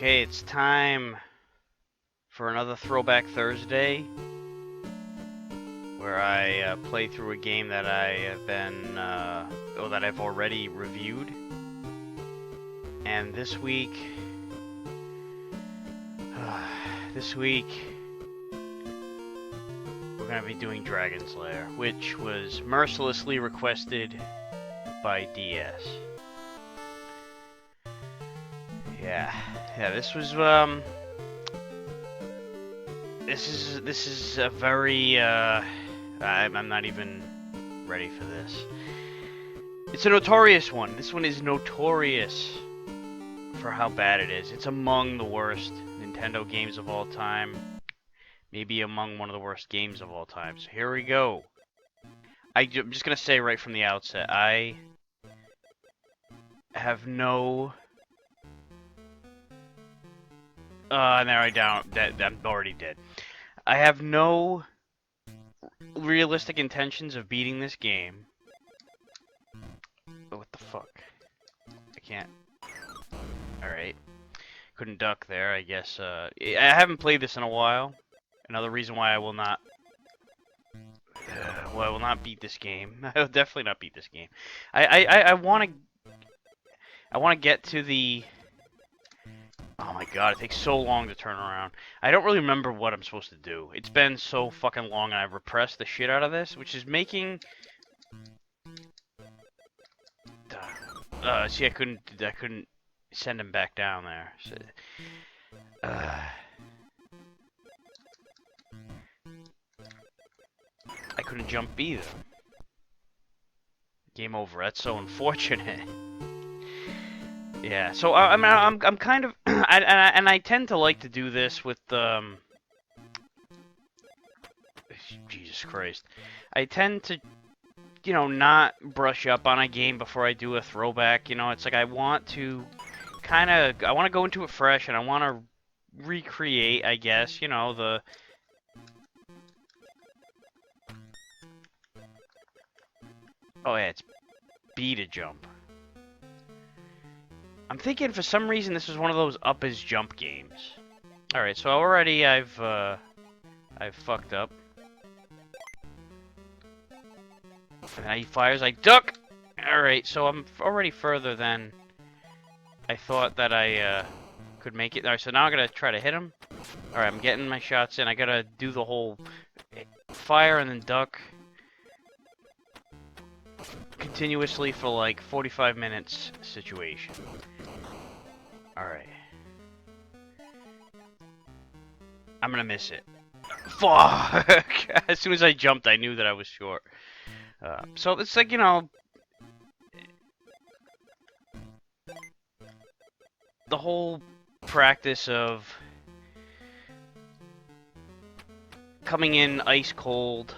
Okay, it's time for another Throwback Thursday, where I play through a game that I have been, or that I've already reviewed. And this week, we're gonna be doing Dragon's Lair, which was mercilessly requested by DS. Yeah, this was, this is a very, I'm not even ready for this. It's a notorious one. This one is notorious for how bad it is. It's among the worst Nintendo games of all time. Maybe among one of the worst games of all time. So here we go. I'm just gonna say right from the outset, I have no... there I'm already dead. I have no realistic intentions of beating this game. Oh, what the fuck? I can't... Alright. Couldn't duck there, I guess. I haven't played this in a while. Another reason why I will not... well, I will not beat this game. I will definitely not beat this game. I want to get to the... Oh my god, it takes so long to turn around. I don't really remember what I'm supposed to do. It's been so fucking long and I've repressed the shit out of this, which is making... see, I couldn't send him back down there. So, I couldn't jump either. Game over. That's so unfortunate. Yeah, so I'm kind of, and I tend to like to do this with Jesus Christ. I tend to, you know, not brush up on a game before I do a throwback. You know, it's like I want to I want to go into it fresh, and I want to recreate, I guess, you know, the... Oh yeah, it's B to jump. I'm thinking for some reason this was one of those up as jump games. Alright, so already I've fucked up. And now he fires, I duck! Alright, so I'm already further than I thought that I could make it. Alright, so now I'm gonna try to hit him. Alright, I'm getting my shots in. I gotta do the whole fire and then duck continuously for like 45 minutes situation. Alright. I'm gonna miss it. Fuck! As soon as I jumped, I knew that I was short. So it's like, you know... The whole practice of... coming in ice cold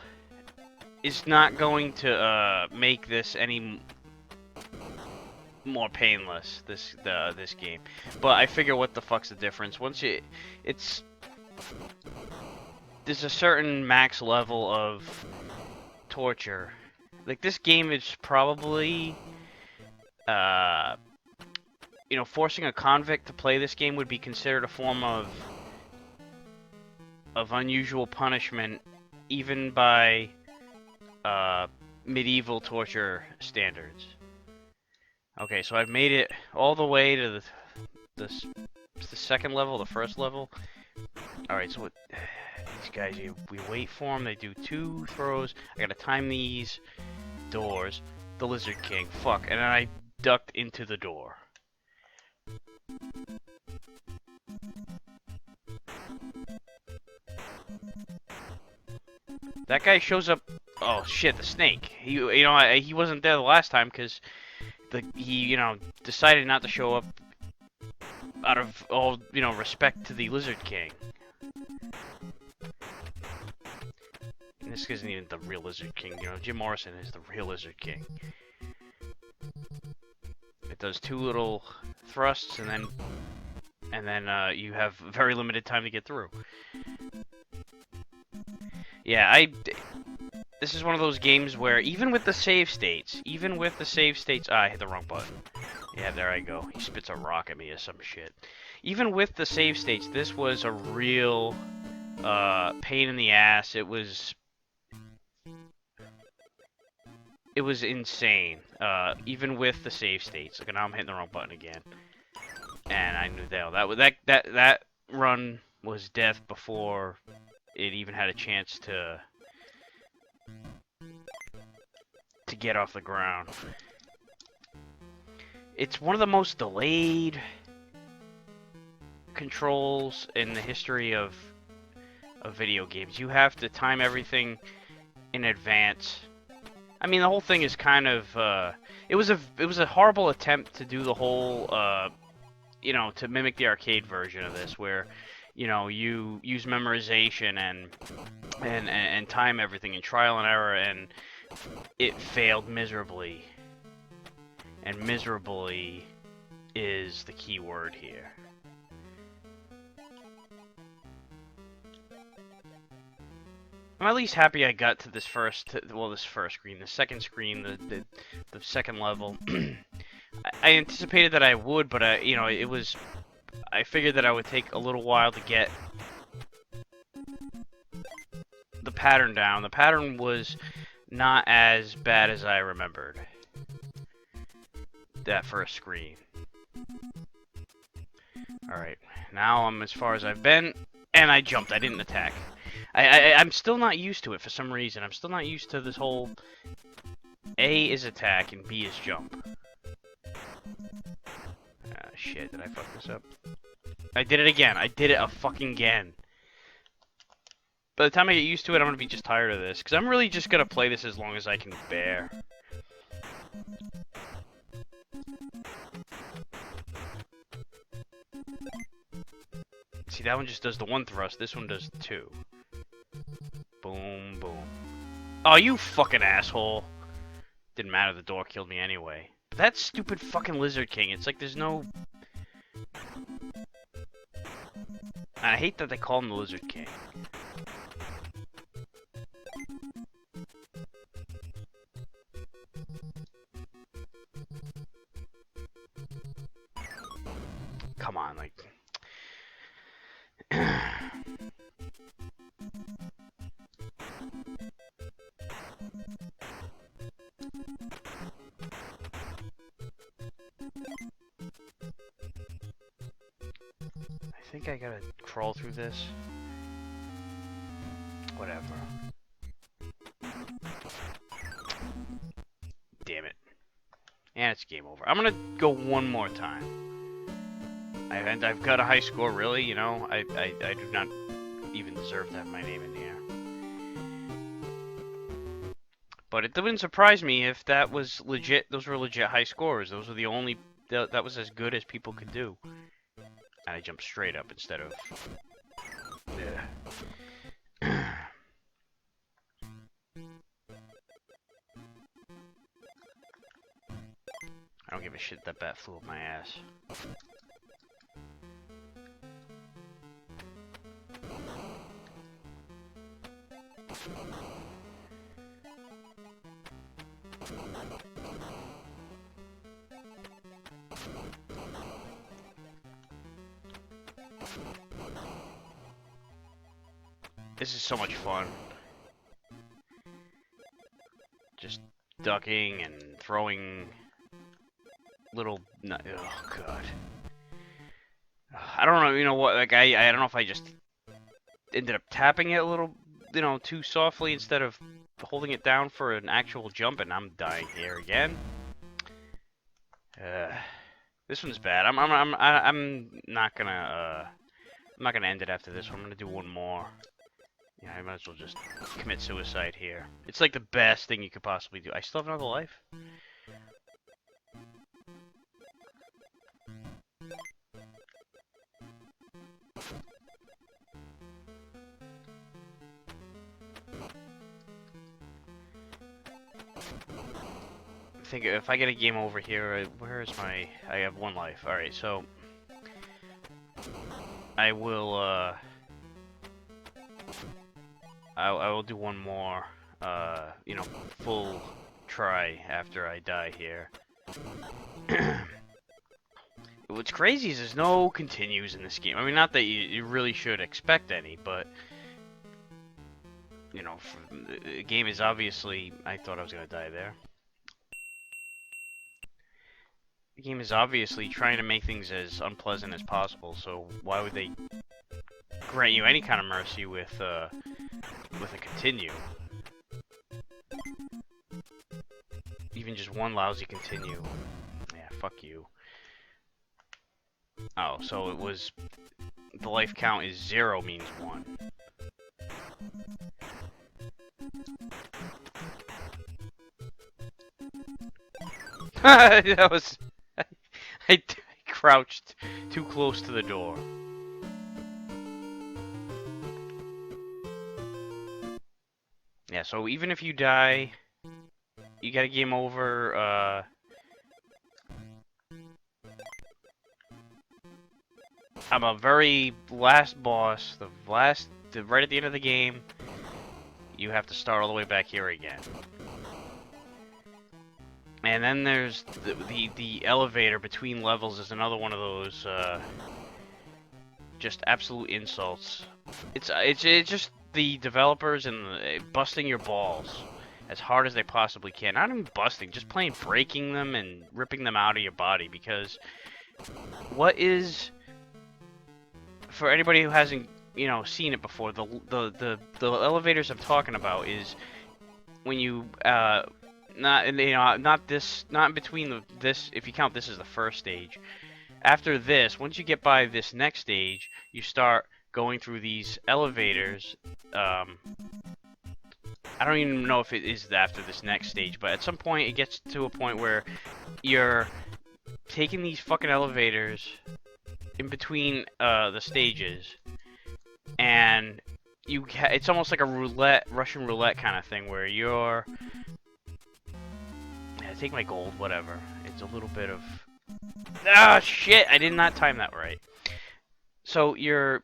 is not going to make this any more painless, this game. But I figure, what the fuck's the difference? Once there's a certain max level of torture. Like, this game is probably, you know, forcing a convict to play this game would be considered a form of unusual punishment, even by medieval torture standards. Okay, so I've made it all the way to the second level, the first level. Alright, so these guys, we wait for them, they do 2 throws. I gotta time these doors. The Lizard King, fuck, and then I ducked into the door. That guy shows up. Oh shit, the snake. He wasn't there the last time because he, you know, decided not to show up out of all, you know, respect to the Lizard King. And this isn't even the real Lizard King, you know. Jim Morrison is the real Lizard King. It does 2 little thrusts, and then you have very limited time to get through. Yeah, this is one of those games where, even with the save states, I hit the wrong button. Yeah, there I go. He spits a rock at me or some shit. even with the save states, this was a real pain in the ass. It was insane. Even with the save states. Like, now I'm hitting the wrong button again. And I knew that run was death before it even had a chance to get off the ground. It's one of the most delayed controls in the history of video games. You have to time everything in advance. I mean, the whole thing is kind of it was a horrible attempt to do the whole you know, to mimic the arcade version of this, where you know, you use memorization and time everything and trial and error, and it failed miserably. And miserably is the key word here. I'm at least happy I got to this first screen. The second screen, the second level. I anticipated that I would, but you know, I figured that I would take a little while to get the pattern down. The pattern was not as bad as I remembered. That first screen. Alright, now I'm as far as I've been, and I jumped. I didn't attack. I'm still not used to it for some reason. I'm still not used to this whole A is attack and B is jump. Ah, shit, did I fuck this up? I did it again. I did it a fucking again. By the time I get used to it, I'm gonna be just tired of this, because I'm really just gonna play this as long as I can bear. See, that one just does the one thrust, this one does two. Boom, boom. Oh, you fucking asshole. Didn't matter, the door killed me anyway. But that stupid fucking Lizard King, it's like there's no... I hate that they call him the Lizard King. Come on, like... I think I gotta crawl through this. Whatever. Damn it. And it's game over. I'm gonna go one more time. I've got a high score, really, you know? I do not even deserve to have my name in here. But it wouldn't surprise me if that was legit, those were legit high scores. Those were the only, that was as good as people could do. And I jumped straight up instead of... Yeah. I don't give a shit that bat flew up my ass. This is so much fun. Just ducking and throwing little... Oh, God. I don't know, you know what, like, I don't know if I just ended up tapping it a little, you know, too softly instead of holding it down for an actual jump, and I'm dying here again. This one's bad. I'm not gonna, I'm not gonna end it after this one. I'm gonna do one more. Yeah, I might as well just commit suicide here. It's like the best thing you could possibly do. I still have another life? I think if I get a game over here, where is my... I have one life. Alright, so... I will, I will do one more, you know, full try after I die here. What's crazy is there's no continues in this game. I mean, not that you really should expect any, but you know, the game is obviously. I thought I was gonna die there. The game is obviously trying to make things as unpleasant as possible. So why would they grant you any kind of mercy with a continue? Even just one lousy continue. Yeah, fuck you. Oh, so it was the life count is 0 means 1. That was I crouched too close to the door. Yeah, so even if you die, you got a game over. I'm a very last boss, right at the end of the game. You have to start all the way back here again. And then there's the elevator between levels is another one of those just absolute insults. It's just the developers and busting your balls as hard as they possibly can. Not even busting, just plain breaking them and ripping them out of your body. Because what is, for anybody who hasn't seen it before, the elevators I'm talking about is when you not in between this, if you count this as the first stage. After this, once you get by this next stage, you start going through these elevators. I don't even know if it is after this next stage, but at some point it gets to a point where you're taking these fucking elevators in between the stages, and it's almost like a Russian roulette kind of thing, where you're take my gold, whatever. It's a little bit of... Ah, shit! I did not time that right. So, you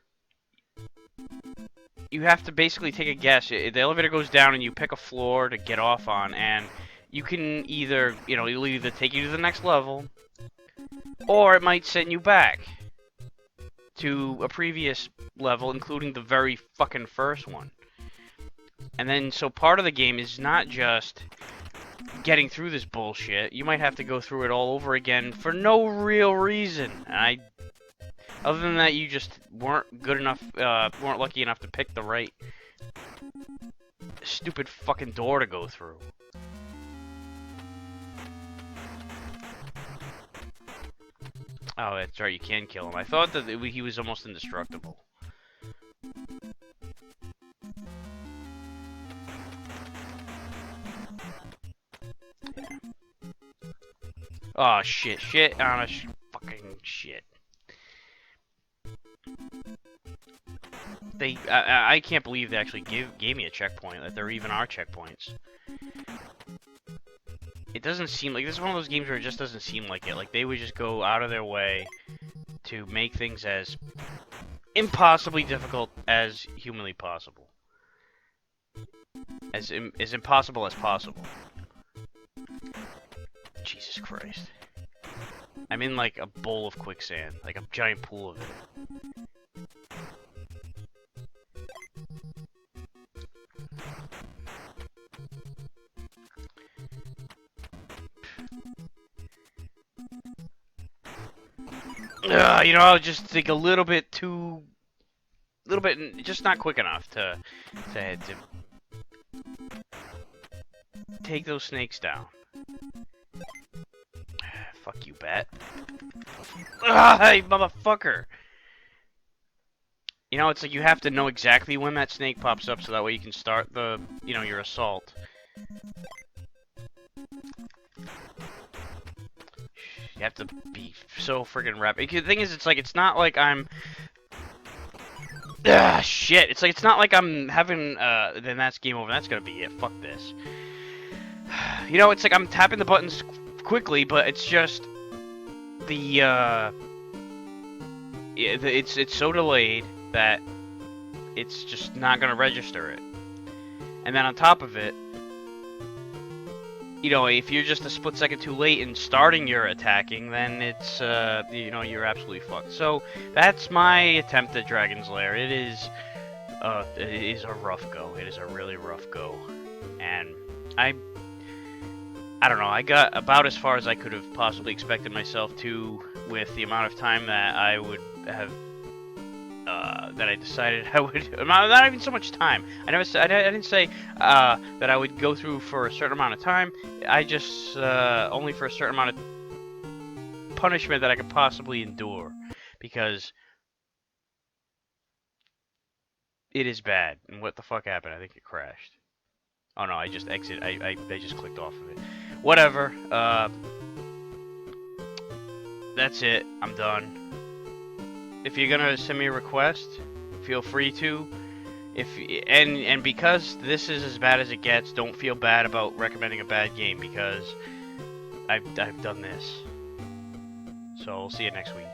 have to basically take a guess. The elevator goes down and you pick a floor to get off on, and you can either, it'll either take you to the next level, or it might send you back to a previous level, including the very fucking first one. And then, so part of the game is not just getting through this bullshit. You might have to go through it all over again for no real reason. And other than that, you just weren't good enough, weren't lucky enough to pick the right stupid fucking door to go through. Oh, that's right, you can kill him. I thought that he was almost indestructible. Oh, shit on a fucking shit. I can't believe they actually gave me a checkpoint, that there even are checkpoints. It doesn't seem like, this is one of those games where it just doesn't seem like it. Like, they would just go out of their way to make things as impossibly difficult as humanly possible. As impossible as possible. Jesus Christ. I'm in like a bowl of quicksand, like a giant pool of it. I was just think a little bit, just not quick enough to take those snakes down. Fuck you, bat. Hey, motherfucker! It's like you have to know exactly when that snake pops up so that way you can start your assault. You have to be so friggin' rapid. The thing is, it's not like I'm... shit! It's like, it's not like I'm having, then that's game over, that's gonna be it. Fuck this. It's like I'm tapping the buttons quickly, but it's just... it's so delayed that it's just not gonna register it. And then on top of it, you know, if you're just a split second too late in starting your attacking, then it's, you know, you're absolutely fucked. So that's my attempt at Dragon's Lair. It is a rough go. It is a really rough go, and I don't know. I got about as far as I could have possibly expected myself to with the amount of time that I would have. That I decided I would, not even so much time. I didn't say that I would go through for a certain amount of time. I just only for a certain amount of punishment that I could possibly endure, because it is bad. And what the fuck happened? I think it crashed. Oh no, I just exit. I just clicked off of it. Whatever. That's it. I'm done. If you're gonna send me a request, feel free to. And because this is as bad as it gets, don't feel bad about recommending a bad game, because I've done this. So we'll see you next week.